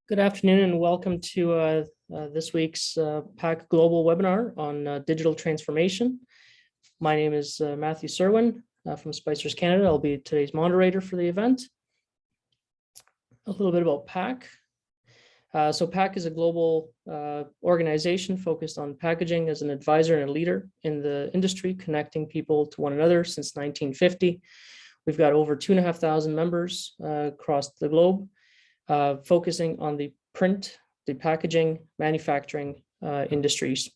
Good afternoon and welcome to this week's PAC Global webinar on digital transformation. My name is Matthew Serwin from Spicers Canada. I'll be today's moderator for the event. A little bit about PAC. So PAC is a global organization focused on packaging as an advisor and a leader in the industry, connecting people to one another since 1950. We've got over 2,500 members across the globe. Focusing on the print, the packaging, manufacturing industries.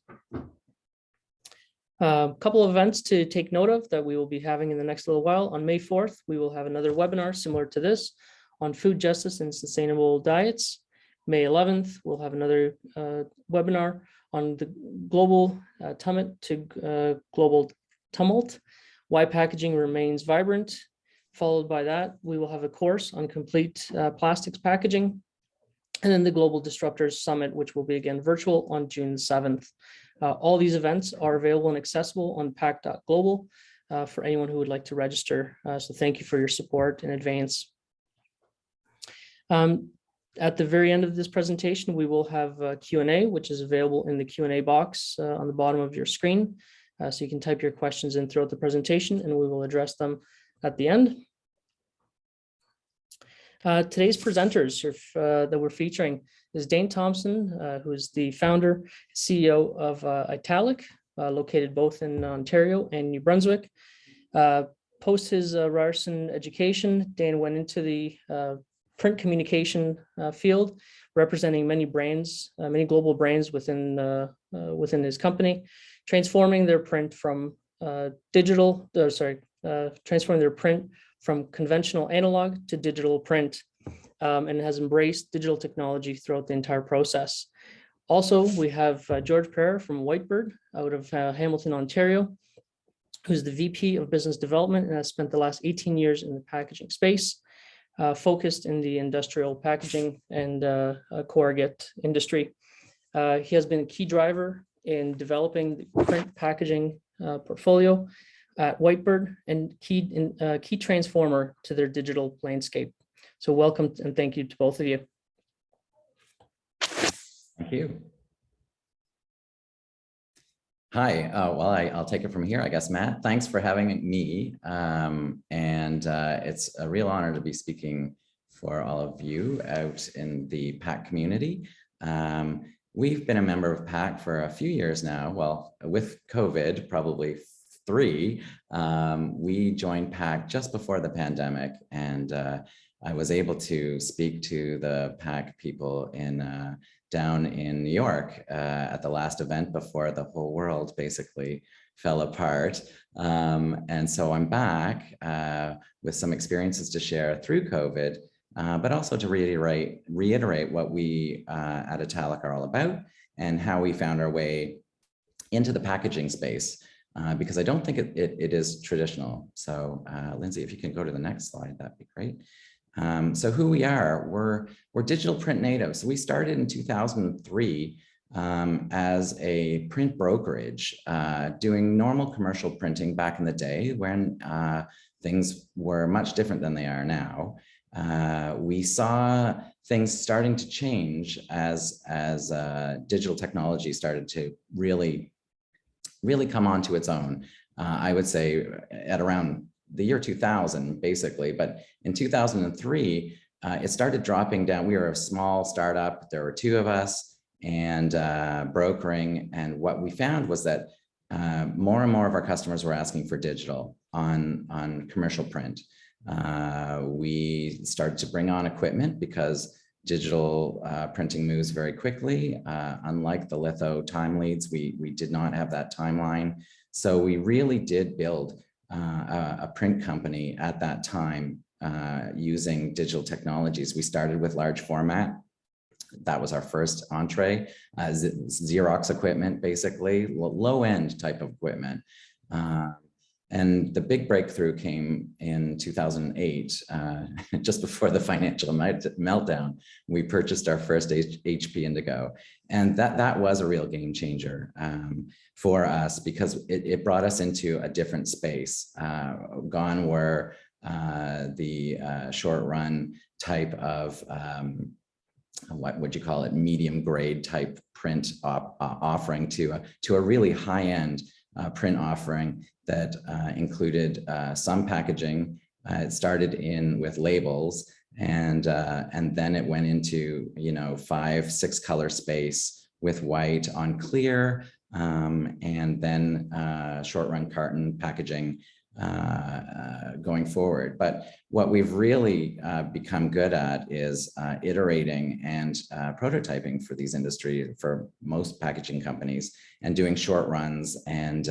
A couple of events to take note of that we will be having in the next little while. On May 4th, we will have another webinar similar to this on food justice and sustainable diets. May 11th, we'll have another webinar on the global global tumult, why packaging remains vibrant. Followed by that, we will have a course on complete plastics packaging, and then the Global Disruptors Summit, which will be again virtual on June 7th. All these events are available and accessible on pac.global for anyone who would like to register. So thank you for your support in advance. At the very end of this presentation, we will have a Q&A, which is available in the Q&A box on the bottom of your screen. So you can type your questions in throughout the presentation and we will address them at the end. Today's presenters that we're featuring is Dane Thompson, who is the founder, CEO of Untitled, located both in Ontario and New Brunswick. Post his Ryerson education, Dane went into the print communication field, representing many brands, many global brands within his company, transforming their print from transforming their print from conventional analog to digital print, and has embraced digital technology throughout the entire process. Also, we have George Pereira from Whitebird out of Hamilton, Ontario, who's the VP of Business Development and has spent the last 18 years in the packaging space, focused in the industrial packaging and corrugate industry. He has been a key driver in developing the print packaging portfolio at Whitebird and key transformer to their digital landscape. So welcome and thank you to both of you. Thank you. Hi, well, I'll take it from here, I guess, Matt. Thanks for having me. It's a real honor to be speaking for all of you out in the PAC community. We've been a member of PAC for a few years now. Well, with COVID, probably 3. We joined PAC just before the pandemic, and I was able to speak to the PAC people down in New York at the last event before the whole world basically fell apart. And so I'm back with some experiences to share through COVID, but also to reiterate what we at Untitled are all about and how we found our way into the packaging space. Because I don't think it is traditional. So Lindsay, if you can go to the next slide, that'd be great. So who we are, we're digital print natives. We started in 2003 as a print brokerage, doing normal commercial printing back in the day when things were much different than they are now. We saw things starting to change as digital technology started to really come onto its own. I would say at around the year 2000, basically, but in 2003, it started dropping down. We were a small startup. There were 2 of us and brokering. And what we found was that more and more of our customers were asking for digital on commercial print. We started to bring on equipment because digital printing moves very quickly. Unlike the litho time leads, we did not have that timeline. So we really did build a print company at that time using digital technologies. We started with large format. That was our first entree, Xerox equipment, basically, low-end type of equipment. And the big breakthrough came in 2008, just before the financial meltdown. We purchased our first HP Indigo. And that was a real game changer for us, because it brought us into a different space. Gone were the short run type of, what would you call it, medium grade type print offering to a really high end print offering that included some packaging. It started with labels, and then it went into 5-6 color space with white on clear, and then short run carton packaging going forward. But what we've really become good at is iterating and prototyping for these industry, for most packaging companies, and doing short runs and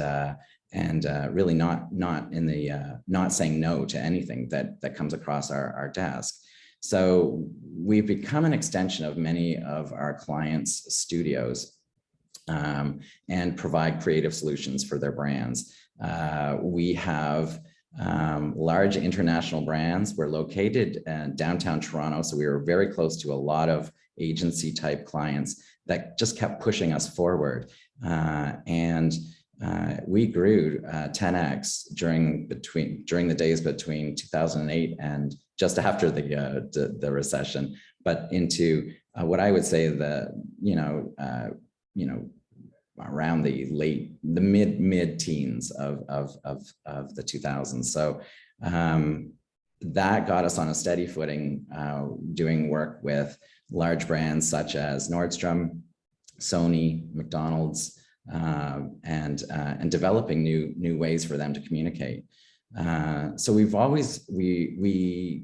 really not saying no to anything that comes across our desk. So we've become an extension of many of our clients' studios and provide creative solutions for their brands. We have large international brands. We're located in downtown Toronto, so we were very close to a lot of agency type clients that just kept pushing us forward. We grew 10x during the days between 2008 and just after the recession, but into what I would say around the mid teens of the 2000s. So that got us on a steady footing, doing work with large brands such as Nordstrom, Sony, McDonald's, and developing new ways for them to communicate. So we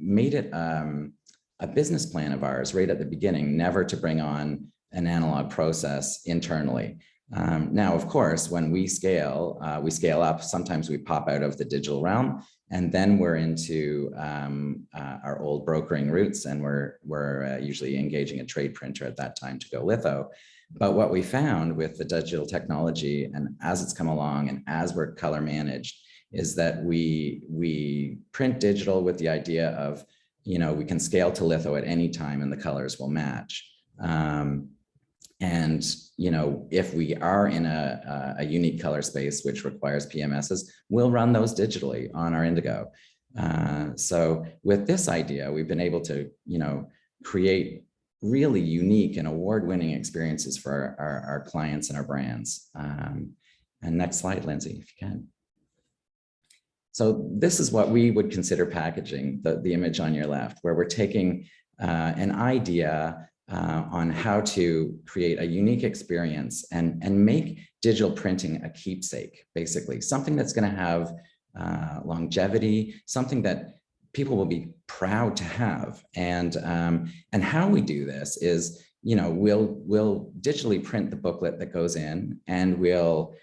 made it a business plan of ours right at the beginning, never to bring on an analog process internally. Now, of course, when we scale up. Sometimes we pop out of the digital realm, and then we're into our old brokering roots, and we're usually engaging a trade printer at that time to go litho. But what we found with the digital technology, and as it's come along and as we're color managed, is that we print digital with the idea of, we can scale to litho at any time and the colors will match. And if we are in a unique color space which requires PMSs, we'll run those digitally on our Indigo. So with this idea, we've been able to create really unique and award-winning experiences for our clients and our brands. And next slide, Lindsay, if you can. So this is what we would consider packaging, the image on your left, where we're taking an idea on how to create a unique experience and make digital printing a keepsake, basically, something that's going to have longevity, something that people will be proud to have. And how we do this is, we'll digitally print the booklet that goes in, and we'll,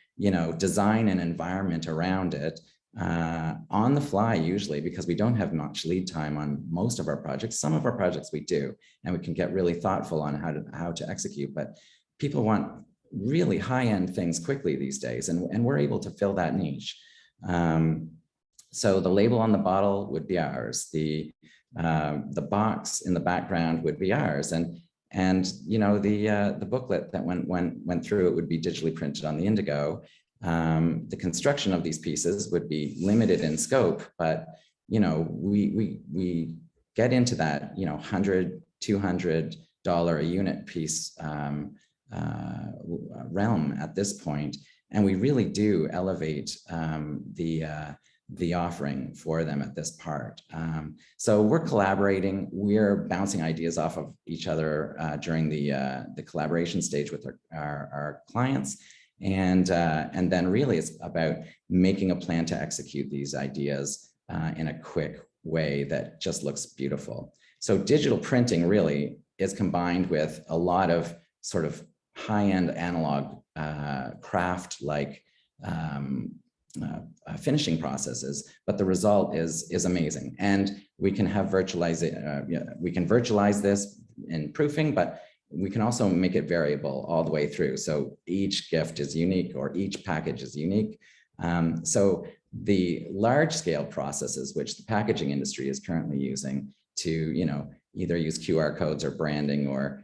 design an environment around it on the fly, usually, because we don't have much lead time on most of our projects. Some of our projects we do, and we can get really thoughtful on how to execute, but people want really high-end things quickly these days, and we're able to fill that niche. So the label on the bottle would be ours. The box in the background would be ours, and the booklet that went through it would be digitally printed on the Indigo. The construction of these pieces would be limited in scope, but we get into that $100, $200 a unit piece realm at this point, and we really do elevate the offering for them at this part. So we're collaborating, we're bouncing ideas off of each other during the collaboration stage with our clients. And then really it's about making a plan to execute these ideas in a quick way that just looks beautiful. So digital printing really is combined with a lot of sort of high-end analog craft like finishing processes, but the result is amazing. And we can have we can virtualize this in proofing, but we can also make it variable all the way through. So each gift is unique, or each package is unique. So the large scale processes, which the packaging industry is currently using to, either use QR codes or branding or,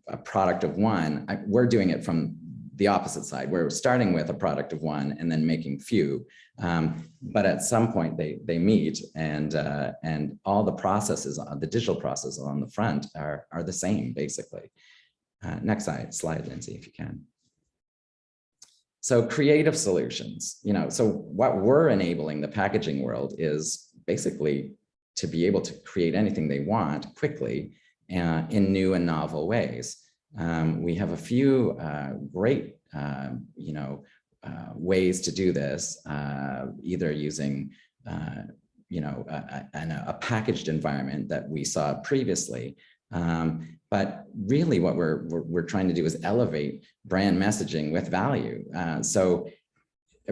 a product of one, we're doing it from the opposite side. We're starting with a product of one and then making few. But at some point they meet, and all the processes, the digital processes on the front are the same, basically. Next slide, Lindsay, if you can. So creative solutions, so what we're enabling the packaging world is basically to be able to create anything they want quickly in new and novel ways. We have a few great, ways to do this, either using, a packaged environment that we saw previously. But really what we're trying to do is elevate brand messaging with value. So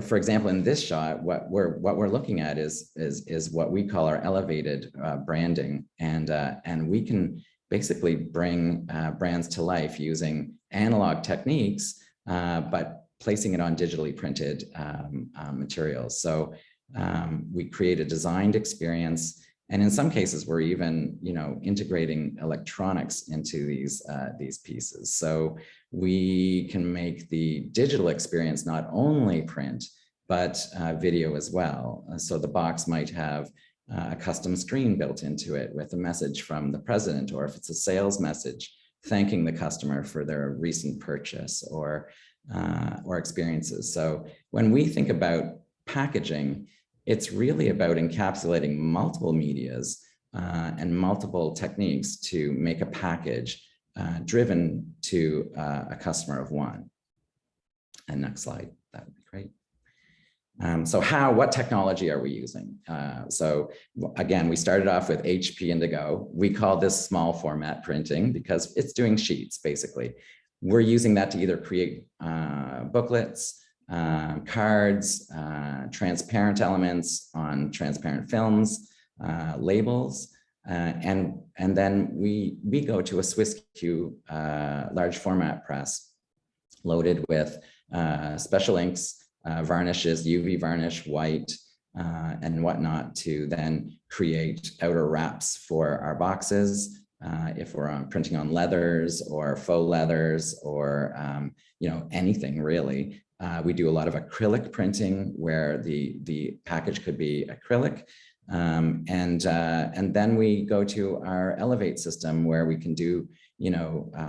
for example, in this shot, what we're looking at is what we call our elevated branding. And we can basically bring brands to life using analog techniques, but placing it on digitally printed materials. So we create a designed experience, and in some cases, we're even integrating electronics into these pieces. So we can make the digital experience not only print, but video as well. So the box might have a custom screen built into it with a message from the president, or if it's a sales message, thanking the customer for their recent purchase or experiences. So when we think about packaging, it's really about encapsulating multiple medias and multiple techniques to make a package driven to a customer of one. And next slide, that would be great. So what technology are we using? So again, we started off with HP Indigo. We call this small format printing because it's doing sheets, basically. We're using that to either create booklets, cards, transparent elements on transparent films, labels, and then we go to a Swiss Q large format press loaded with special inks, varnishes, UV varnish, white, and whatnot, to then create outer wraps for our boxes. If we're printing on leathers or faux leathers or anything really. We do a lot of acrylic printing where the package could be acrylic. And then we go to our Elevate system where we can do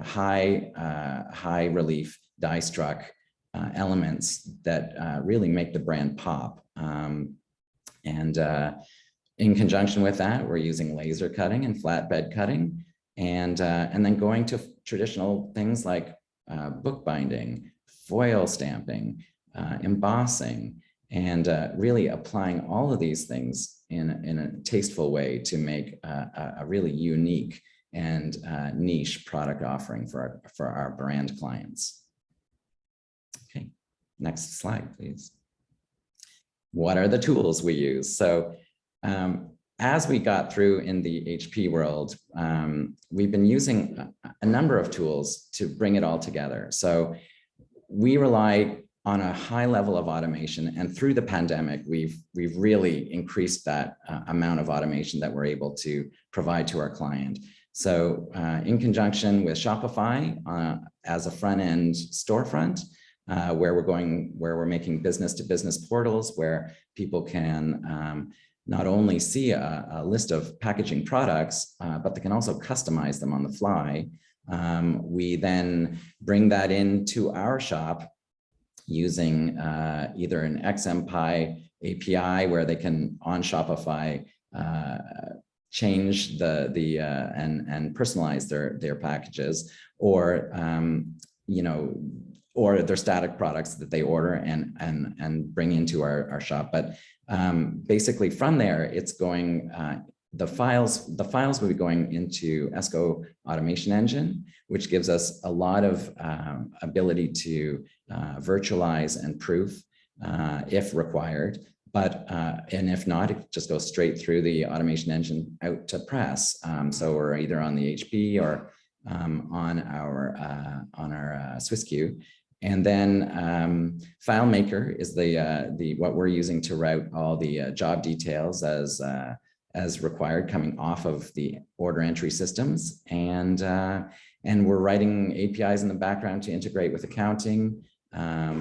high relief die struck elements that really make the brand pop. And in conjunction with that, we're using laser cutting and flatbed cutting, and then going to traditional things like bookbinding, foil stamping, embossing, and really applying all of these things in a tasteful way to make a really unique and niche product offering for our brand clients. Okay, next slide, please. What are the tools we use? So as we got through in the HP world, we've been using a number of tools to bring it all together. So we rely on a high level of automation, and through the pandemic, we've really increased that amount of automation that we're able to provide to our client. So in conjunction with Shopify as a front-end storefront, where we're making business-to-business portals where people can not only see a list of packaging products, but they can also customize them on the fly. We then bring that into our shop using either an XMPie API where they can on Shopify change and personalize their packages, or or they're static products that they order and bring into our shop. But basically from there, it's going, the files will be going into ESCO automation engine, which gives us a lot of ability to virtualize and proof if required. But, and if not, it just goes straight through the automation engine out to press. So we're either on the HP or on our SwissQ. And then FileMaker is the what we're using to route all the job details as required coming off of the order entry systems. And we're writing APIs in the background to integrate with accounting,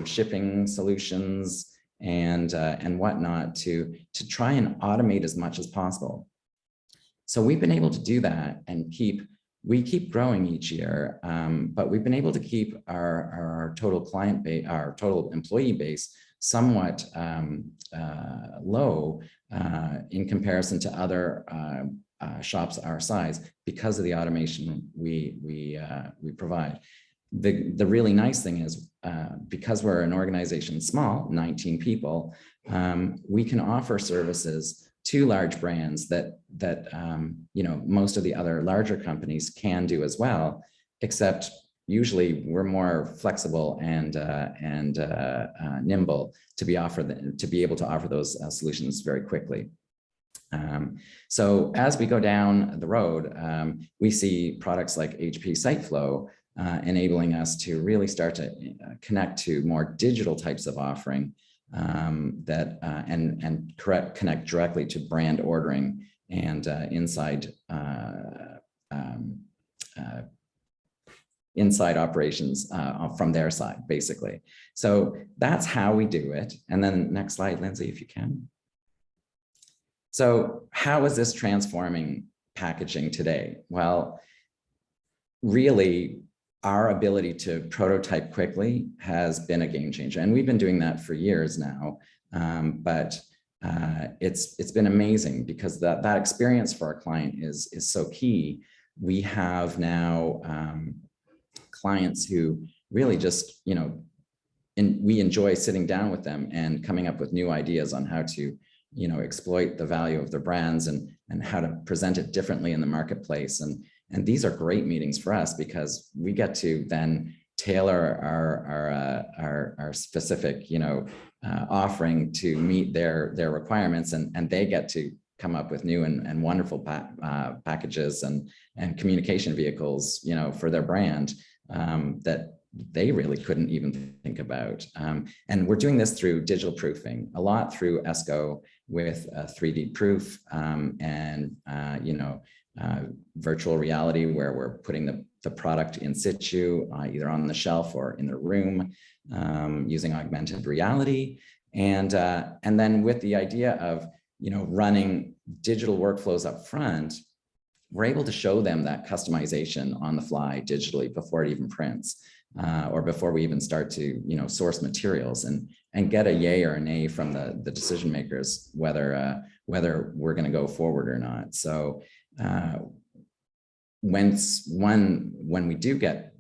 shipping solutions, and whatnot to try and automate as much as possible. So we've been able to do that and we keep growing each year, but we've been able to keep our total client base, our total employee base somewhat low in comparison to other shops our size because of the automation we provide. The really nice thing is because we're an organization small, 19 people, we can offer services to large brands that you know, most of the other larger companies can do as well, except usually we're more flexible and nimble to be able to offer those solutions very quickly. So as we go down the road, we see products like HP SiteFlow enabling us to really start to connect to more digital types of offering that and connect directly to brand ordering and inside operations from their side, basically. So that's how we do it. And then next slide, Lindsay, if you can. So how is this transforming packaging today? Well, really, our ability to prototype quickly has been a game changer. And we've been doing that for years now. But it's been amazing because that experience for our client is so key. We have now clients who really just, you know, we enjoy sitting down with them and coming up with new ideas on how to, you know, exploit the value of their brands and how to present it differently in the marketplace. And these are great meetings for us because we get to then tailor our specific, you know, offering to meet their requirements, and they get to come up with new and wonderful packages and communication vehicles, you know, for their brand that they really couldn't even think about. And we're doing this through digital proofing, a lot through ESCO with 3D proof and, you know, virtual reality where we're putting the product in situ, either on the shelf or in the room, using augmented reality. And then with the idea of, you know, running digital workflows up front, we're able to show them that customization on the fly digitally before it even prints, or before we even start to, you know, source materials and get a yay or a nay from the decision makers, whether we're going to go forward or not. So when we do get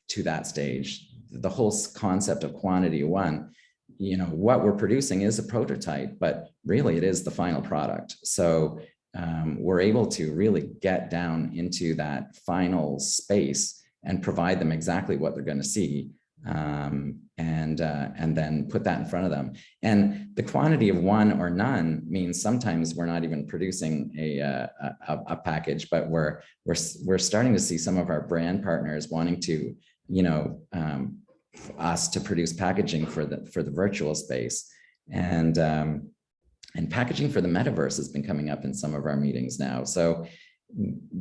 to that stage, the whole concept of quantity one, you know, what we're producing is a prototype, but really it is the final product. So we're able to really get down into that final space and provide them exactly what they're going to see, and then put that in front of them. And the quantity of one or none means sometimes we're not even producing a package, but we're starting to see some of our brand partners wanting to, you know, us to produce packaging for the virtual space. And packaging for the metaverse has been coming up in some of our meetings now. So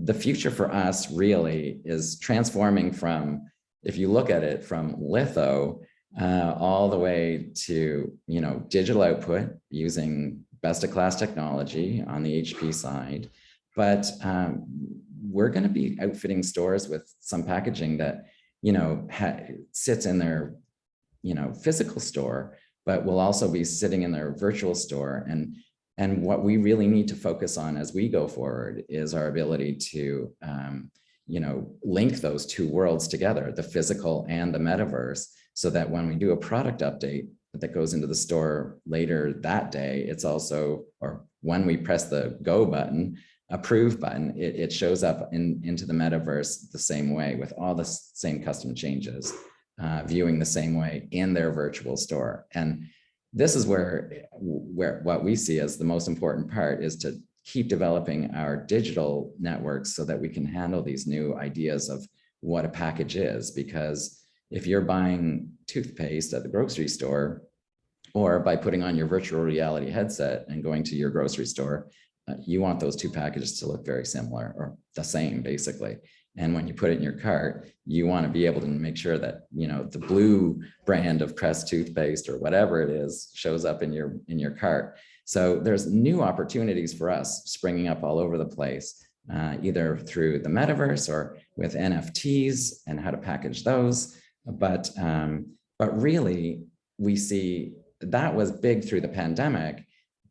the future for us really is transforming from, if you look at it, from litho all the way to, you know, digital output using best of class technology on the HP side. But we're going to be outfitting stores with some packaging that, you know, sits in their, you know, physical store, but will also be sitting in their virtual store. And what we really need to focus on as we go forward is our ability to, you know, link those two worlds together, the physical and the metaverse, so that when we do a product update that goes into the store later that day, it's also, or when we press the go button, approve button, it shows up into the metaverse the same way with all the same custom changes, viewing the same way in their virtual store. And this is where what we see as the most important part is to keep developing our digital networks so that we can handle these new ideas of what a package is. Because if you're buying toothpaste at the grocery store, or by putting on your virtual reality headset and going to your grocery store, you want those two packages to look very similar or the same, basically. And when you put it in your cart, you want to be able to make sure that, you know, the blue brand of Crest toothpaste or whatever it is shows up in your cart. So there's new opportunities for us springing up all over the place, either through the metaverse or with NFTs and how to package those. But really, we see that was big through the pandemic,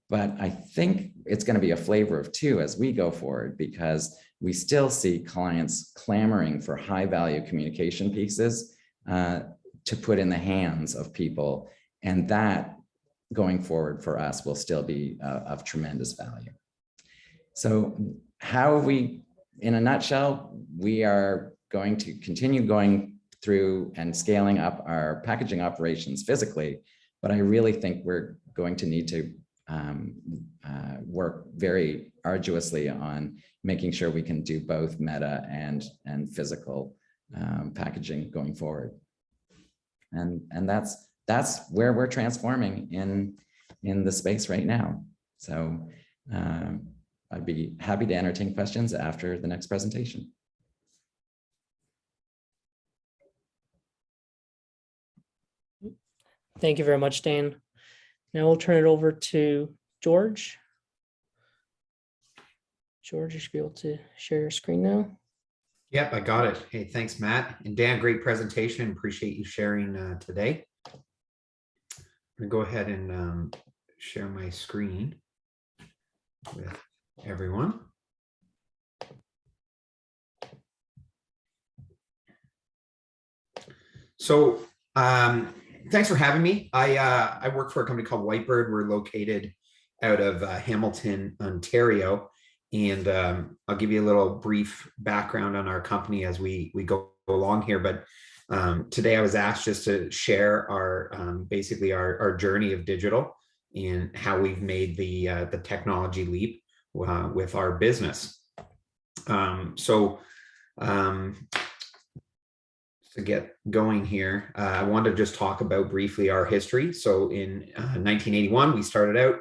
but I think it's going to be a flavor of two as we go forward, because we still see clients clamoring for high value communication pieces to put in the hands of people. And that going forward for us will still be of tremendous value. So how we, in a nutshell, we are going to continue going through and scaling up our packaging operations physically, but I really think we're going to need to work very arduously on making sure we can do both meta and physical packaging going forward. And that's where we're transforming in the space right now. So I'd be happy to entertain questions after the next presentation. Thank you very much, Dane. Now we'll turn it over to George. George, you should be able to share your screen now. Yep, I got it. Hey, thanks, Matt. And Dan, great presentation. Appreciate you sharing today. I'm going to go ahead and share my screen with everyone. So thanks for having me. I work for a company called Whitebird. We're located out of Hamilton, Ontario. And I'll give you a little brief background on our company as we go along here. But today I was asked just to share our basically our journey of digital and how we've made the technology leap with our business. To get going here, I wanted to just talk about briefly our history. So in 1981, we started out.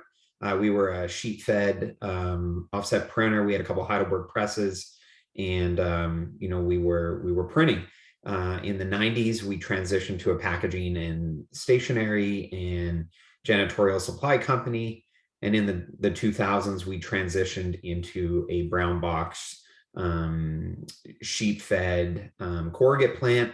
We were a sheet-fed offset printer. We had a couple of Heidelberg presses, and you know, we were printing. In the 90s, we transitioned to a packaging and stationery and janitorial supply company. And in the 2000s, we transitioned into a brown box sheet-fed corrugate plant.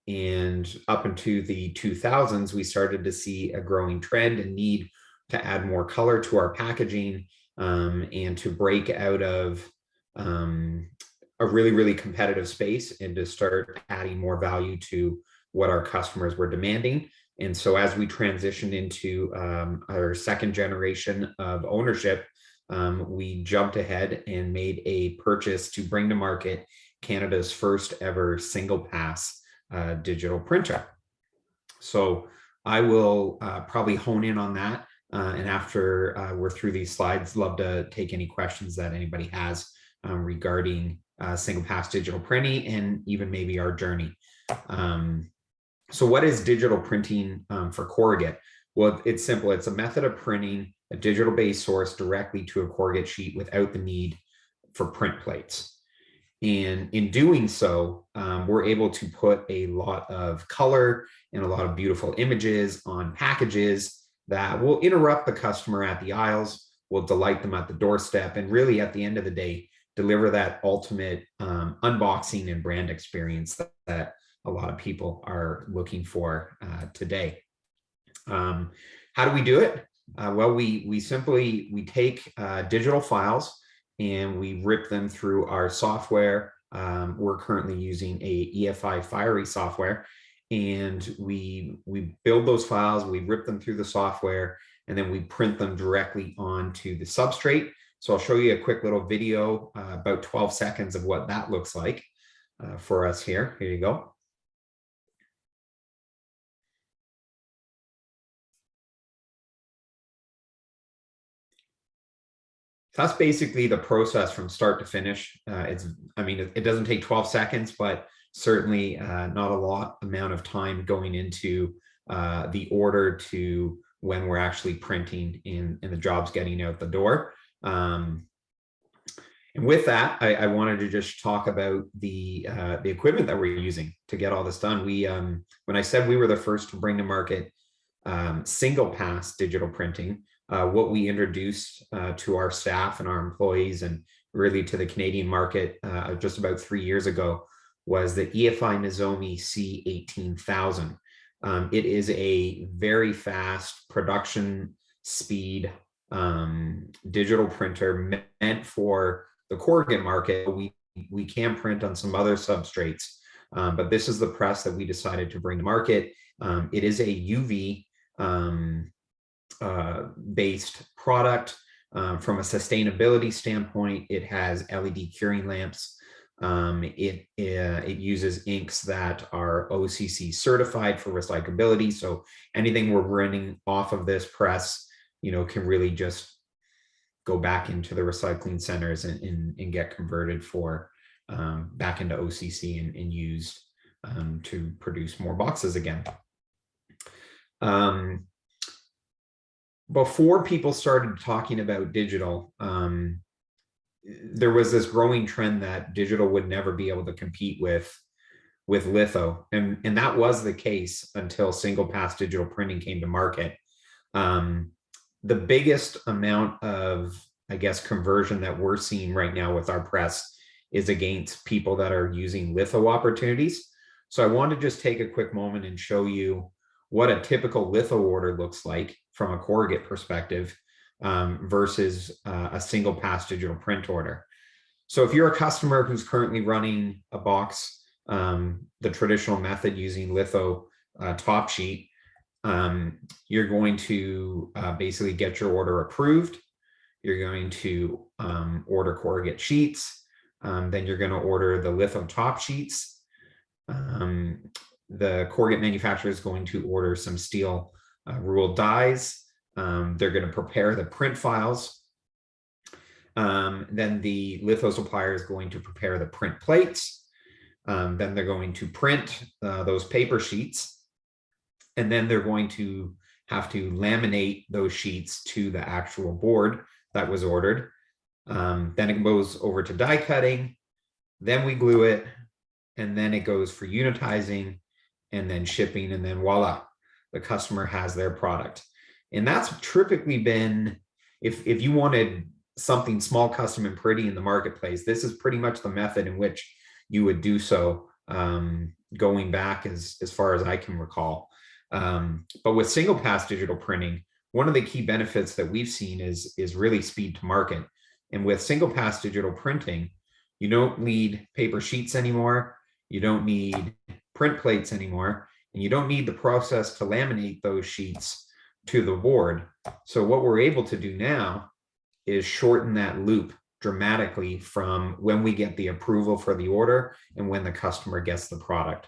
And up into the 2000s, we started to see a growing trend and need to add more color to our packaging and to break out of a really, really competitive space and to start adding more value to what our customers were demanding. And so as we transitioned into our second generation of ownership, we jumped ahead and made a purchase to bring to market Canada's first ever single pass digital printer. So I will probably hone in on that. And after we're through these slides, love to take any questions that anybody has regarding single pass digital printing and even maybe our journey. So what is digital printing for corrugate? Well, it's simple. It's a method of printing a digital based source directly to a corrugate sheet without the need for print plates. And in doing so, we're able to put a lot of color and a lot of beautiful images on packages that will interrupt the customer at the aisles, will delight them at the doorstep, and really at the end of the day, deliver that ultimate unboxing and brand experience that a lot of people are looking for today. How do we do it? Well, we simply take digital files and we rip them through our software. We're currently using a EFI Fiery software, and we build those files, we rip them through the software, and then we print them directly onto the substrate. So I'll show you a quick little video, about 12 seconds of what that looks like for us here. Here you go. That's basically the process from start to finish. I mean, it doesn't take 12 seconds, but certainly not a amount of time going into the order to when we're actually printing and the job's getting out the door. And with that, I wanted to just talk about the equipment that we're using to get all this done. When I said we were the first to bring to market single pass digital printing, what we introduced to our staff and our employees and really to the Canadian market just about 3 years ago was the EFI Nozomi C18000. It is a very fast production speed digital printer meant for the corrugate market. We can print on some other substrates, but this is the press that we decided to bring to market. It is a UV based product. From a sustainability standpoint, it has LED curing lamps. It uses inks that are OCC certified for recyclability. So anything we're running off of this press, can really just go back into the recycling centers and get converted for back into OCC and used to produce more boxes again. Before people started talking about digital, there was this growing trend that digital would never be able to compete with litho. And that was the case until single pass digital printing came to market. The biggest amount of, I guess, conversion that we're seeing right now with our press is against people that are using litho opportunities. So I want to just take a quick moment and show you what a typical litho order looks like from a corrugate perspective versus a single pass digital print order. So if you're a customer who's currently running a box, the traditional method using litho top sheet, you're going to basically get your order approved. You're going to order corrugate sheets. Then you're going to order the litho top sheets. The corrugate manufacturer is going to order some steel ruled dies. They're going to prepare the print files. Then the litho supplier is going to prepare the print plates. Then they're going to print those paper sheets. And then they're going to have to laminate those sheets to the actual board that was ordered. Then it goes over to die cutting. Then we glue it. And then it goes for unitizing and then shipping. And then voila, the customer has their product. And that's typically been, if you wanted something small, custom, and pretty in the marketplace, this is pretty much the method in which you would do so, going back as far as I can recall. But with single pass digital printing, one of the key benefits that we've seen is really speed to market. And with single pass digital printing, you don't need paper sheets anymore. You don't need print plates anymore. And you don't need the process to laminate those sheets to the board. So what we're able to do now is shorten that loop dramatically from when we get the approval for the order and when the customer gets the product.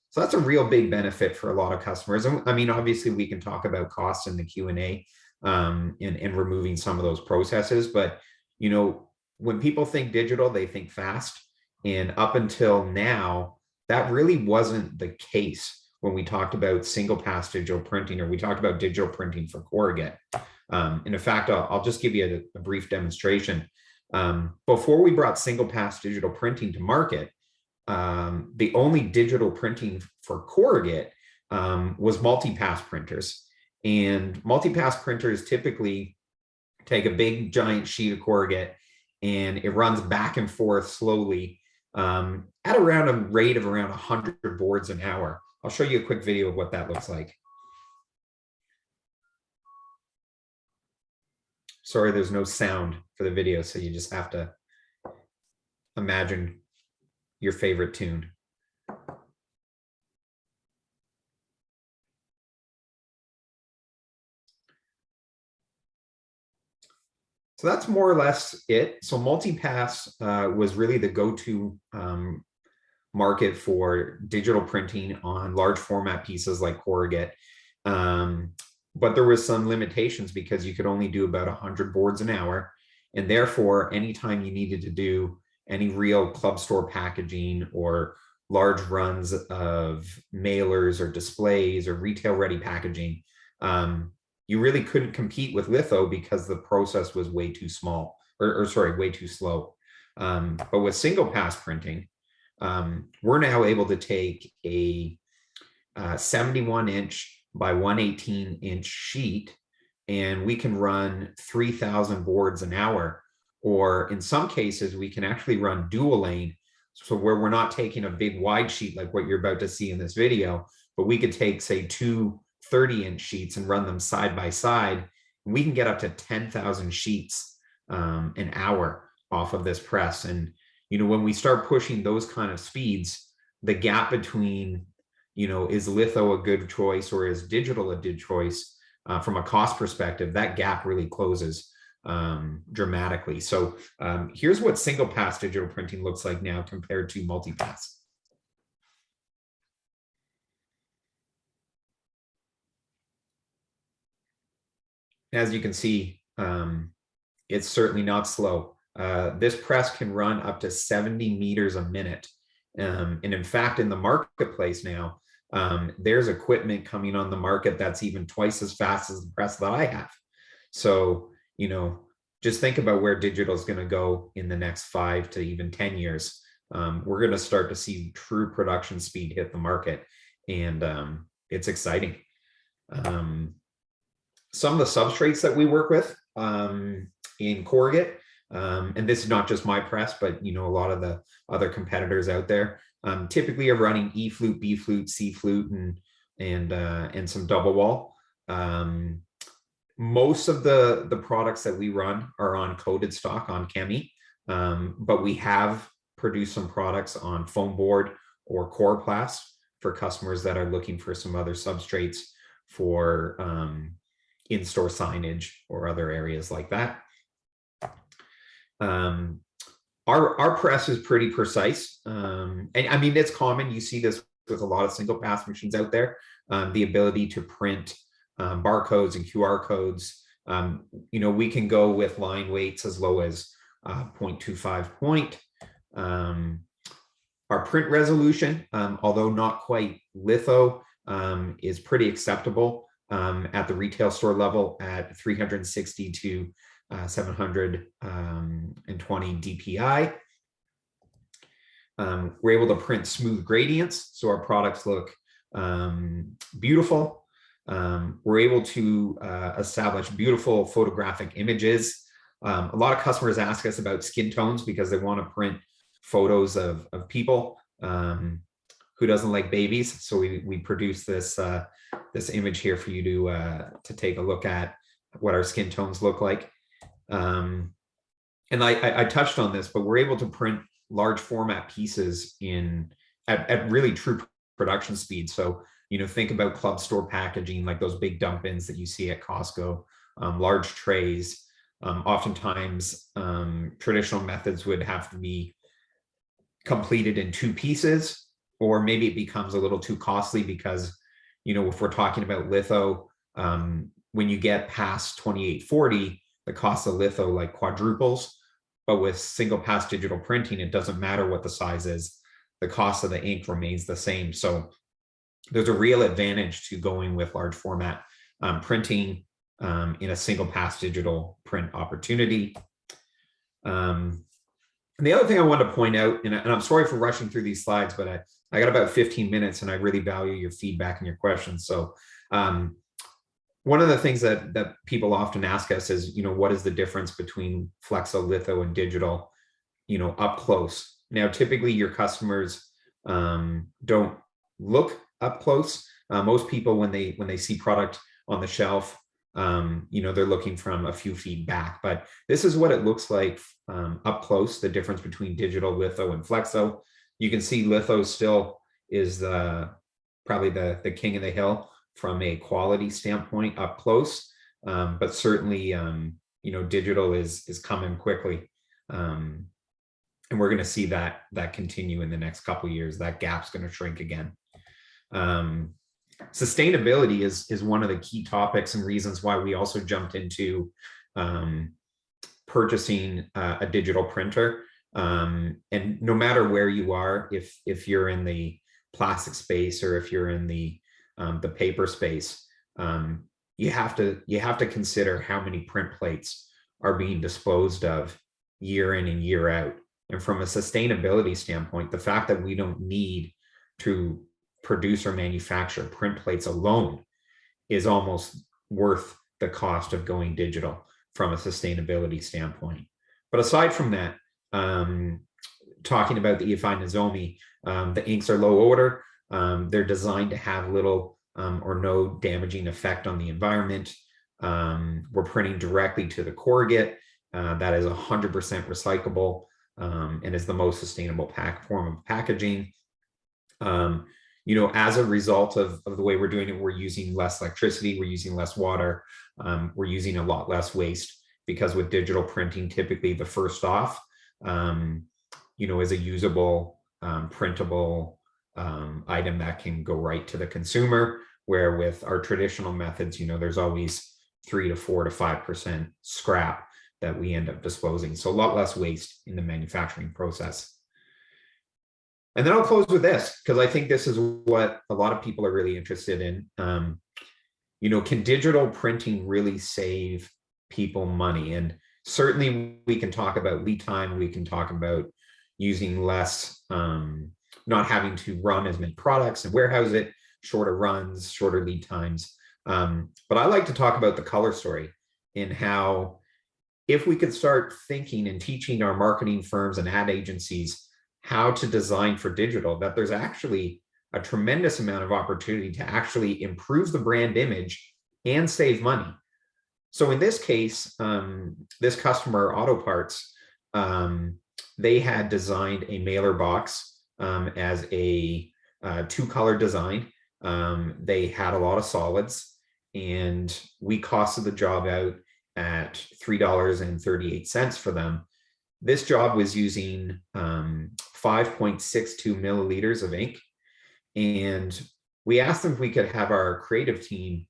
So that's a real big benefit for a lot of customers. And I mean, obviously we can talk about costs in the Q&A and removing some of those processes, but when people think digital, they think fast. And up until now, that really wasn't the case when we talked about single pass digital printing, or we talked about digital printing for corrugate. And in fact, I'll just give you a brief demonstration. Before we brought single pass digital printing to market, the only digital printing for corrugate was multi-pass printers. And multi-pass printers typically take a big giant sheet of corrugate and it runs back and forth slowly at around a rate of around 100 boards an hour. I'll show you a quick video of what that looks like. Sorry, there's no sound for the video, so you just have to imagine your favorite tune. So that's more or less it. So multi-pass was really the go-to market for digital printing on large format pieces like corrugate. But there was some limitations because you could only do about 100 boards an hour. And therefore, anytime you needed to do any real club store packaging or large runs of mailers or displays or retail ready packaging, you really couldn't compete with litho because the process was way too small, or sorry, way too slow. But with single pass printing, we're now able to take a 71-inch by 118-inch sheet, and we can run 3,000 boards an hour. Or in some cases, we can actually run dual lane. So where we're not taking a big wide sheet like what you're about to see in this video, but we could take, say, two 30-inch sheets and run them side by side. And we can get up to 10,000 sheets an hour off of this press. And, you know, when we start pushing those kind of speeds, the gap between, you know, is litho a good choice or is digital a good choice from a cost perspective, that gap really closes dramatically. So here's what single pass digital printing looks like now compared to multi-pass. As you can see, it's certainly not slow. This press can run up to 70 meters a minute. And in fact, in the marketplace now, there's equipment coming on the market that's even twice as fast as the press that I have. So, you know, just think about where digital is going to go in the next 5 to even 10 years. We're going to start to see true production speed hit the market, and it's exciting. Some of the substrates that we work with in corrugate, and this is not just my press, but you know, a lot of the other competitors out there typically are running E flute, B flute, C flute, and some double wall. Most of the products that we run are on coated stock on Chemi, but we have produced some products on foam board or coroplast for customers that are looking for some other substrates for in-store signage or other areas like that. Our press is pretty precise. And I mean, it's common. You see this with a lot of single pass machines out there, the ability to print barcodes and QR codes. You know, we can go with line weights as low as 0.25 point. Our print resolution, although not quite litho, is pretty acceptable at the retail store level at 360 to 720 DPI. We're able to print smooth gradients, so our products look beautiful. We're able to establish beautiful photographic images. A lot of customers ask us about skin tones because they want to print photos of people. Who doesn't like babies? So we produce this this image here for you to take a look at what our skin tones look like. And I touched on this, but we're able to print large format pieces at really true production speed. So, you know, think about club store packaging, like those big dump bins that you see at Costco, large trays. Oftentimes, traditional methods would have to be completed in 2 pieces, or maybe it becomes a little too costly because, you know, if we're talking about litho, when you get past 2840, the cost of litho like quadruples. But with single pass digital printing, it doesn't matter what the size is. The cost of the ink remains the same. So there's a real advantage to going with large format printing in a single pass digital print opportunity. And the other thing I wanted to point out, and I'm sorry for rushing through these slides, but I got about 15 minutes and I really value your feedback and your questions. So one of the things that people often ask us is, you know, what is the difference between flexo, litho, and digital, you know, up close? Now, typically your customers don't look up close. Most people, when they see product on the shelf, you know, they're looking from a few feet back, but this is what it looks like up close, the difference between digital, litho, and flexo. You can see litho still is probably the king of the hill from a quality standpoint up close, but certainly, you digital is coming quickly. And we're going to see that continue in the next couple of years. That gap's going to shrink again. Sustainability is one of the key topics and reasons why we also jumped into purchasing a digital printer. And no matter where you are, if you're in the plastic space or if you're in the paper space, you have to consider how many print plates are being disposed of year in and year out. And from a sustainability standpoint, the fact that we don't need to produce or manufacture print plates alone is almost worth the cost of going digital from a sustainability standpoint. But aside from that, talking about the EFI Nozomi, the inks are low odor. They're designed to have little or no damaging effect on the environment. We're printing directly to the corrugate. That is 100% recyclable and is the most sustainable form of packaging. As a result of the way we're doing it, we're using less electricity, we're using less water, we're using a lot less waste, because with digital printing, typically the first off, is a usable, printable item that can go right to the consumer, where with our traditional methods, there's always 3 to 4 to 5% scrap that we end up disposing. So a lot less waste in the manufacturing process. And then I'll close with this, because I think this is what a lot of people are really interested in. Can digital printing really save people money? And certainly we can talk about lead time. We can talk about using less, not having to run as many products and warehouse it, shorter runs, shorter lead times. But I like to talk about the color story, in how if we could start thinking and teaching our marketing firms and ad agencies how to design for digital, that there's actually a tremendous amount of opportunity to actually improve the brand image and save money. So in this case, this customer, Auto Parts, they had designed a mailer box as a 2-color design. They had a lot of solids, and we costed the job out at $3.38 for them. This job was using 5.62 milliliters of ink. And we asked them if we could have our creative team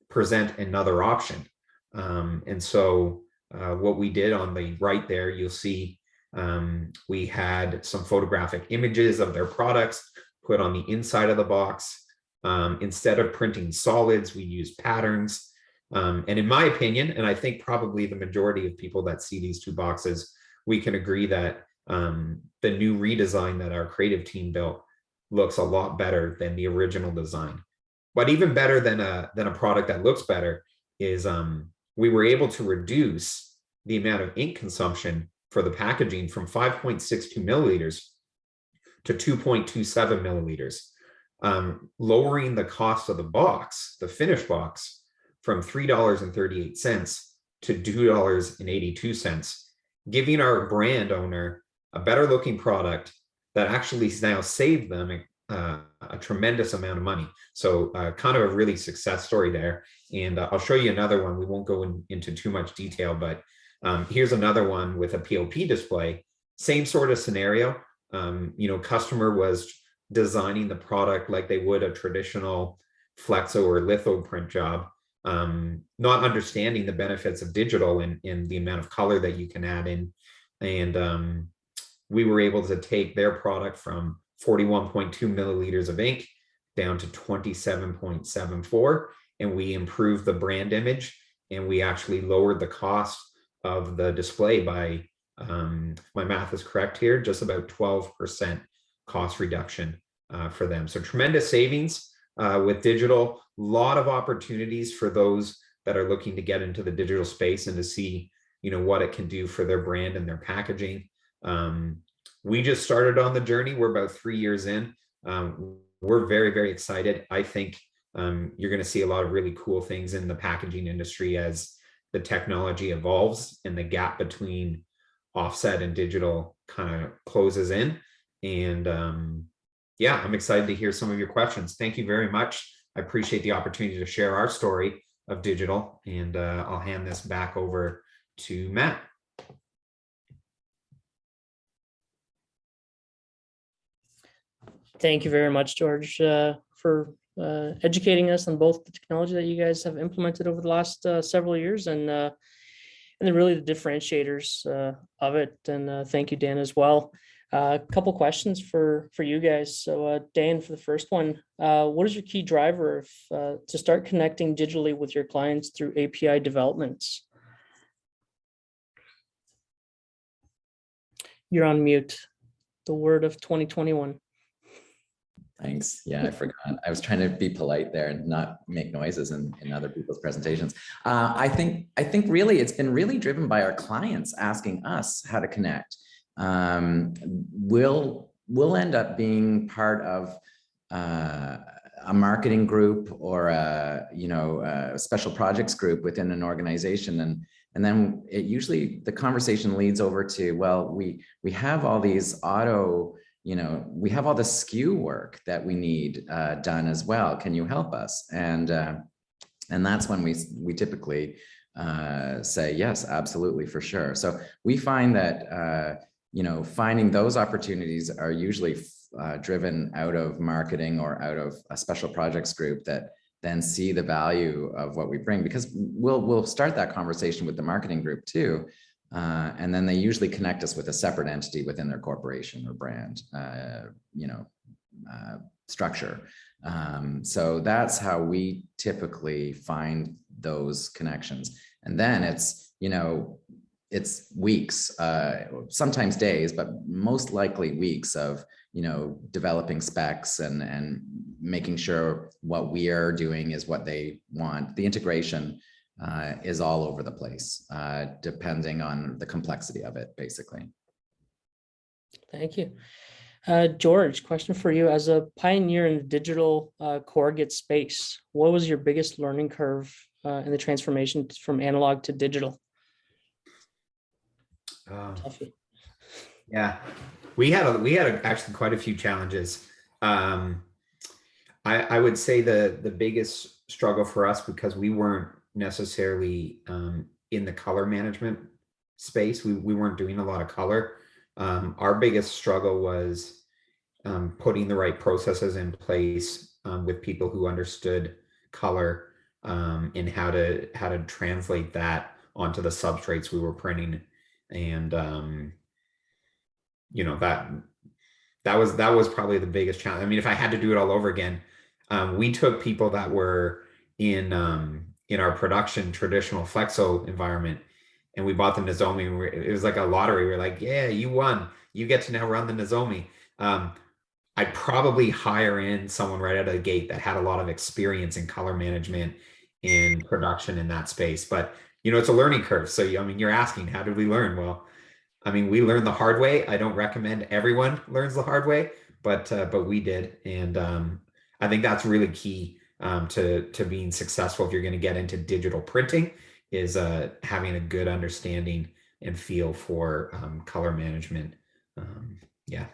present another option. And so what we did on the right there, you'll see we had some photographic images of their products put on the inside of the box. Instead of printing solids, we used patterns. And in my opinion, and I think probably the majority of people that see these two boxes, we can agree that the new redesign that our creative team built looks a lot better than the original design. But even better than a product that looks better is we were able to reduce the amount of ink consumption for the packaging from 5.62 milliliters to 2.27 milliliters, lowering the cost of the box, the finished box, from $3.38 to $2.82, giving our brand owner a better looking product that actually now saved them a tremendous amount of money. So kind of a really success story there. And I'll show you another one. We won't go into too much detail, but here's another one with a POP display. Same sort of scenario. Customer was designing the product like they would a traditional flexo or litho print job, not understanding the benefits of digital and the amount of color that you can add in. And we were able to take their product from 41.2 milliliters of ink down to 27.74, and we improved the brand image, and we actually lowered the cost of the display by, my math is correct here, just about 12% cost reduction for them. So tremendous savings with digital. A lot of opportunities for those that are looking to get into the digital space and to see, what it can do for their brand and their packaging. We just started on the journey. We're about 3 years in. We're very, very excited. I think you're going to see a lot of really cool things in the packaging industry as the technology evolves and the gap between offset and digital kind of closes in. And I'm excited to hear some of your questions. Thank you very much. I appreciate the opportunity to share our story. of digital. And I'll hand this back over to Matt. Thank you very much, George, for educating us on both the technology that you guys have implemented over the last several years and really the differentiators of it. And thank you, Dan, as well. A couple questions for you guys. So Dan, for the first one, what is your key driver to start connecting digitally with your clients through API developments? You're on mute. The word of 2021. Thanks. Yeah, I forgot. I was trying to be polite there and not make noises in other people's presentations. I think really it's been really driven by our clients asking us how to connect. We'll end up being part of a marketing group or a special projects group within an organization, and then it usually the conversation leads over to, well, we have all these we have all the SKU work that we need done as well. Can you help us? And that's when we typically say yes, absolutely, for sure. So we find that finding those opportunities are usually driven out of marketing or out of a special projects group that then see the value of what we bring, because we'll start that conversation with the marketing group too. And then they usually connect us with a separate entity within their corporation or brand, structure. So that's how we typically find those connections. And then it's weeks, sometimes days, but most likely weeks of, developing specs and making sure what we are doing is what they want. The integration is all over the place, depending on the complexity of it, basically. Thank you. George, question for you. As a pioneer in the digital corrugate space, what was your biggest learning curve in the transformation from analog to digital? Yeah, we had actually quite a few challenges. I would say the biggest struggle for us, because we weren't necessarily in the color management space. We weren't doing a lot of color. Our biggest struggle was putting the right processes in place with people who understood color and how to translate that onto the substrates we were printing. And that was probably the biggest challenge. I mean, if I had to do it all over again, we took people that were in our production traditional flexo environment, and we bought the Nozomi. It was like a lottery. We're like, yeah, you won. You get to now run the Nozomi. I'd probably hire in someone right out of the gate that had a lot of experience in color management and production in that space. But it's a learning curve. So you're asking, how did we learn? Well, we learned the hard way. I don't recommend everyone learns the hard way, but we did, and I think that's really key to being successful if you're going to get into digital printing, is having a good understanding and feel for color management. Yeah.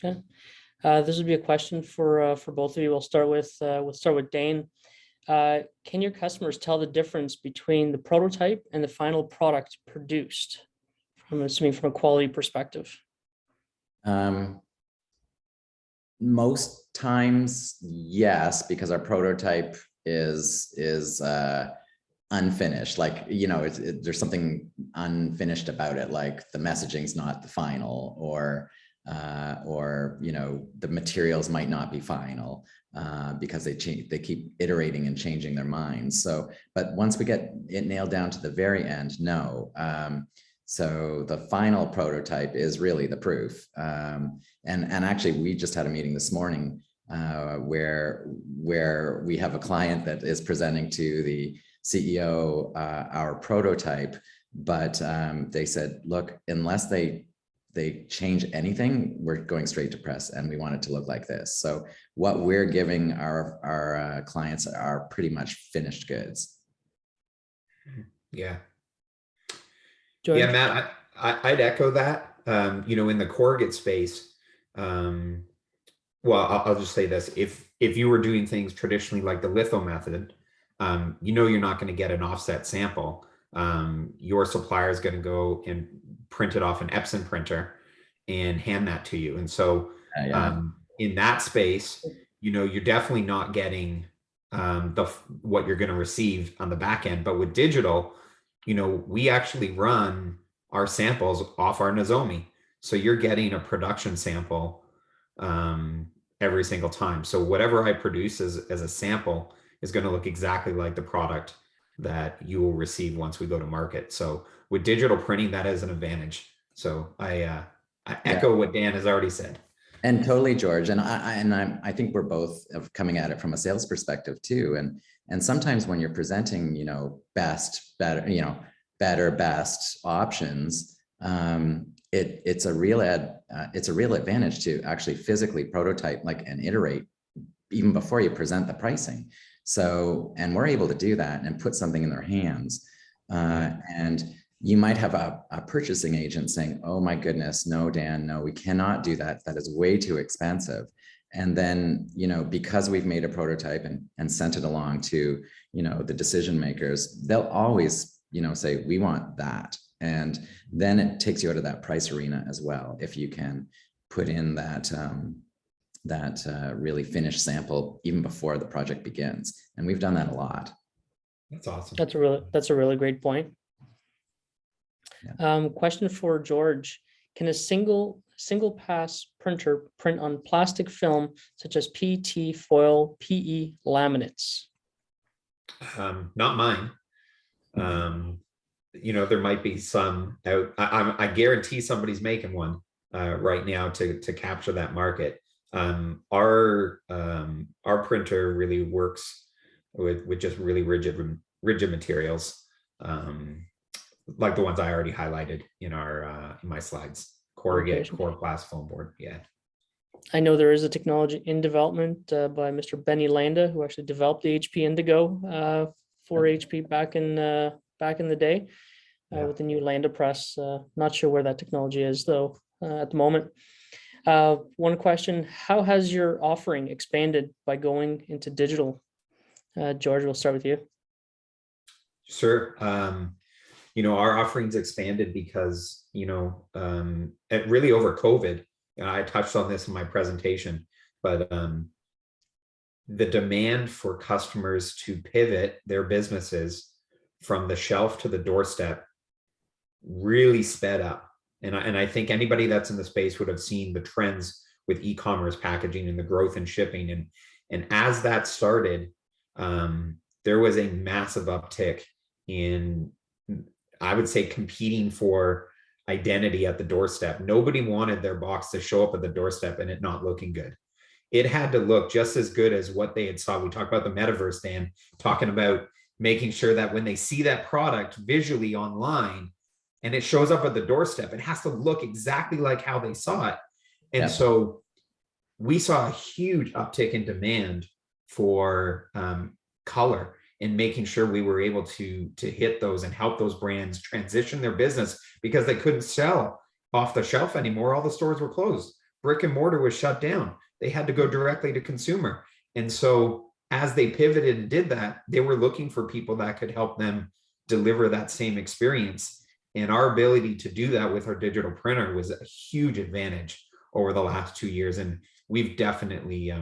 Okay. This would be a question for both of you. We'll start with Dane. Can your customers tell the difference between the prototype and the final product produced? I'm assuming from a quality perspective. Most times, yes, because our prototype is unfinished. Like, there's something unfinished about it, like the messaging's not the final, or the materials might not be final because they keep iterating and changing their minds. So, but once we get it nailed down to the very end, no. So the final prototype is really the proof. And actually, we just had a meeting this morning where we have a client that is presenting to the CEO our prototype, but they said, look, unless they change anything, we're going straight to press, and we want it to look like this. So what we're giving our clients are pretty much finished goods. Yeah. George? Yeah, Matt, I'd echo that. In the corrugate space, well, I'll just say this: if you were doing things traditionally like the litho method, you're not going to get an offset sample. Your supplier is going to go and print it off an Epson printer and hand that to you. And so Yeah. in that space, you're definitely not getting what you're going to receive on the back end. But with digital, we actually run our samples off our Nozomi. So you're getting a production sample every single time. So whatever I produce as a sample is going to look exactly like the product that you will receive once we go to market. So with digital printing, that is an advantage. So I echo what Dan has already said. And totally, George. And I think we're both coming at it from a sales perspective too. And sometimes when you're presenting, best, better, better, best options, it's a real advantage to actually physically prototype and iterate even before you present the pricing. So, and we're able to do that and put something in their hands. And you might have a purchasing agent saying, oh my goodness, no, Dan, no, we cannot do that. That is way too expensive. And then, because we've made a prototype and sent it along to, the decision makers, they'll always, say, we want that. And then it takes you out of that price arena as well, if you can put in that really finished sample even before the project begins. And we've done that a lot. That's awesome. That's a really great point. Yeah. Question for George: can a single pass printer print on plastic film such as PET, foil, PE laminates? Not mine. There might be some out. I guarantee somebody's making one right now to capture that market. Our printer really works with just really rigid materials, like the ones I already highlighted in my slides. Corrugate, chloroplast foam board. Yeah. I know there is a technology in development by Mr. Benny Landa, who actually developed the HP Indigo for HP back in the day with the new Landa press. Not sure where that technology is though at the moment. One question: how has your offering expanded by going into digital? George, we'll start with you. Sure. Our offerings expanded because, really over COVID, I touched on this in my presentation, but the demand for customers to pivot their businesses from the shelf to the doorstep really sped up. And I think anybody that's in the space would have seen the trends with e-commerce packaging and the growth in shipping. And as that started, there was a massive uptick in, I would say, competing for identity at the doorstep. Nobody wanted their box to show up at the doorstep and it not looking good. It had to look just as good as what they had saw. We talked about the metaverse, Dan, talking about making sure that when they see that product visually online and it shows up at the doorstep, it has to look exactly like how they saw it. And so we saw a huge uptick in demand for color, and making sure we were able to hit those and help those brands transition their business, because they couldn't sell off the shelf anymore. All the stores were closed. Brick and mortar was shut down. They had to go directly to consumer. And so as they pivoted and did that, they were looking for people that could help them deliver that same experience. And our ability to do that with our digital printer was a huge advantage over the last 2 years. And we've definitely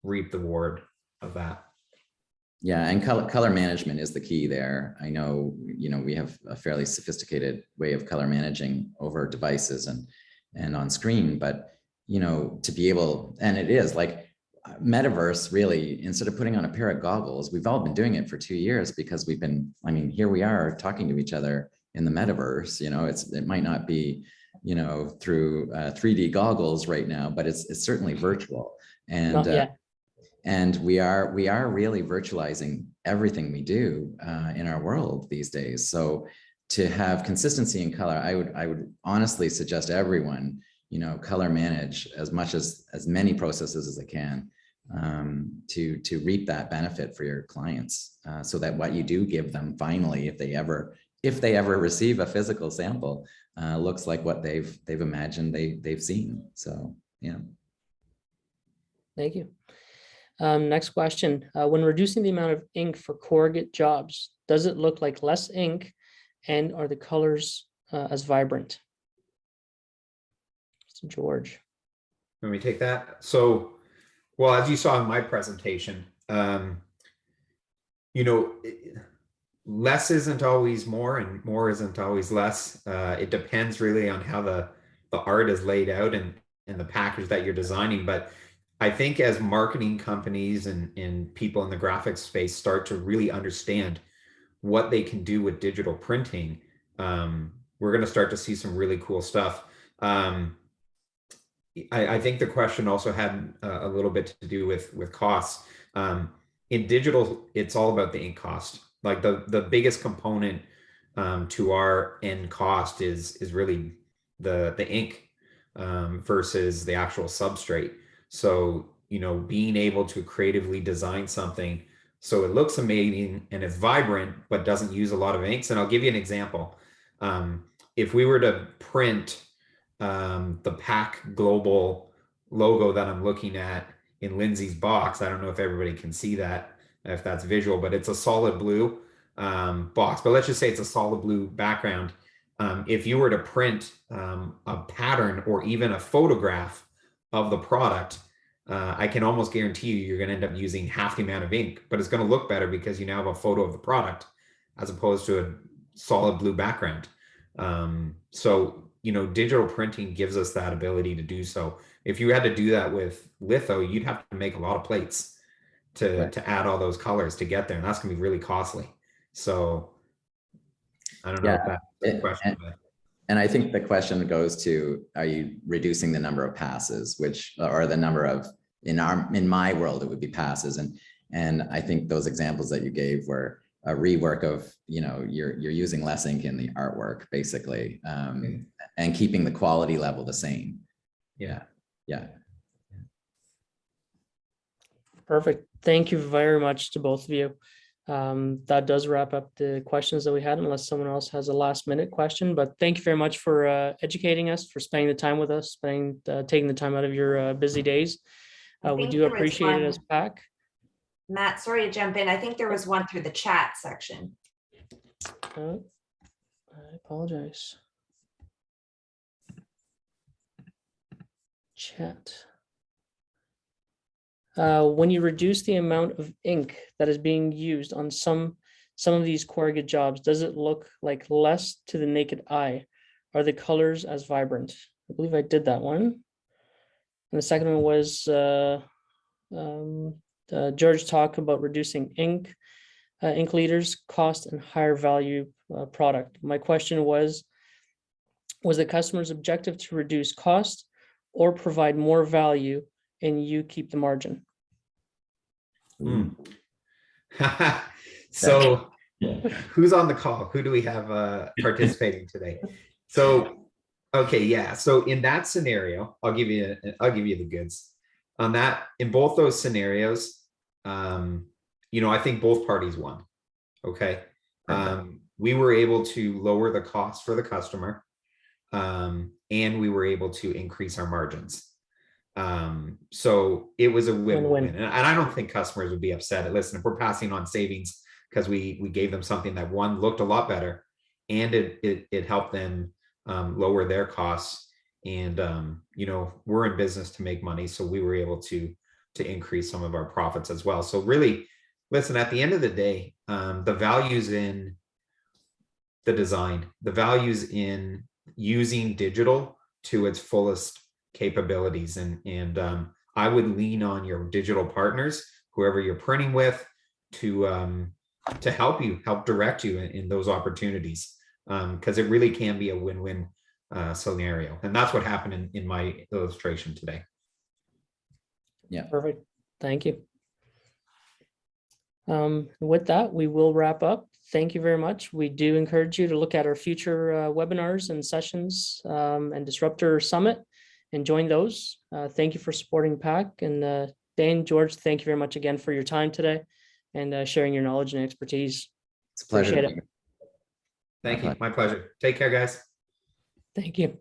reaped the reward of that. Yeah, and color management is the key there. I know, we have a fairly sophisticated way of color managing over devices and on screen, but to be able, and it is like metaverse, really, instead of putting on a pair of goggles, we've all been doing it for 2 years because here we are talking to each other in the metaverse. It might not be, through 3D goggles right now, but it's certainly virtual. And we are really virtualizing everything we do in our world these days. So to have consistency in color, I would honestly suggest everyone, color manage as many processes as they can to reap that benefit for your clients, so that what you do give them finally, if they ever receive a physical sample, looks like what they've imagined they've seen. So yeah. Thank you. Next question. When reducing the amount of ink for corrugate jobs, does it look like less ink, and are the colors as vibrant? So George. Let me take that. So, well, as you saw in my presentation, you know, less isn't always more and more isn't always less. It depends really on how the art is laid out and the package that you're designing. But I think as marketing companies and people in the graphics space start to really understand what they can do with digital printing, we're going to start to see some really cool stuff. I think the question also had a little bit to do with costs. In digital, it's all about the ink cost. Like the biggest component to our end cost is really the ink versus the actual substrate. So, you know, being able to creatively design something so it looks amazing and it's vibrant, but doesn't use a lot of inks. And I'll give you an example. If we were to print the PAC Global logo that I'm looking at in Lindsay's box, I don't know if everybody can see that, if that's visual, but it's a solid blue box. But let's just say it's a solid blue background. If you were to print a pattern or even a photograph of the product, I can almost guarantee you're going to end up using half the amount of ink, but it's going to look better because you now have a photo of the product as opposed to a solid blue background. So, you know, digital printing gives us that ability to do so. If you had to do that with litho, you'd have to make a lot of plates to add all those colors to get there, and that's going to be really costly. So I don't know if that's a question. And I think the question goes to, are you reducing the number of passes, which, or the number of, in my world, it would be passes. And I think those examples that you gave were a rework of, you know, you're using less ink in the artwork, basically, and keeping the quality level the same. Yeah. Perfect. Thank you very much to both of you. That does wrap up the questions that we had, unless someone else has a last minute question. But thank you very much for educating us, for spending the time with us, taking the time out of your busy days. We do appreciate it as PAC. Matt, sorry to jump in. I think there was one through the chat section. I apologize. Chat. When you reduce the amount of ink that is being used on some of these corrugate jobs, does it look like less to the naked eye? Are the colors as vibrant? I believe I did that one. And the second one was George talked about reducing ink liters, cost, and higher value product. My question was the customer's objective to reduce cost or provide more value and you keep the margin? So who's on the call? Who do we have participating today? So, okay, yeah. So in that scenario, I'll give you the goods on that. In both those scenarios, you know, I think both parties won. Okay. We were able to lower the cost for the customer, and we were able to increase our margins. So it was a win-win. And I don't think customers would be upset. Listen, if we're passing on savings because we gave them something that, one, looked a lot better, and it helped them lower their costs. And you know, we're in business to make money, so we were able to increase some of our profits as well. So really, listen, at the end of the day, the values in the design, the values in using digital to its fullest capabilities, and I would lean on your digital partners, whoever you're printing with, to help direct you in those opportunities, because it really can be a win-win scenario, and that's what happened in my illustration today. Yeah, perfect. Thank you. With that, we will wrap up. Thank you very much. We do encourage you to look at our future webinars and sessions and Disruptor Summit and join those. Thank you for supporting PAC. And Dane, George, thank you very much again for your time today and sharing your knowledge and expertise. it's a pleasure. Appreciate it. Thank you. My pleasure. Take care, guys. Thank you.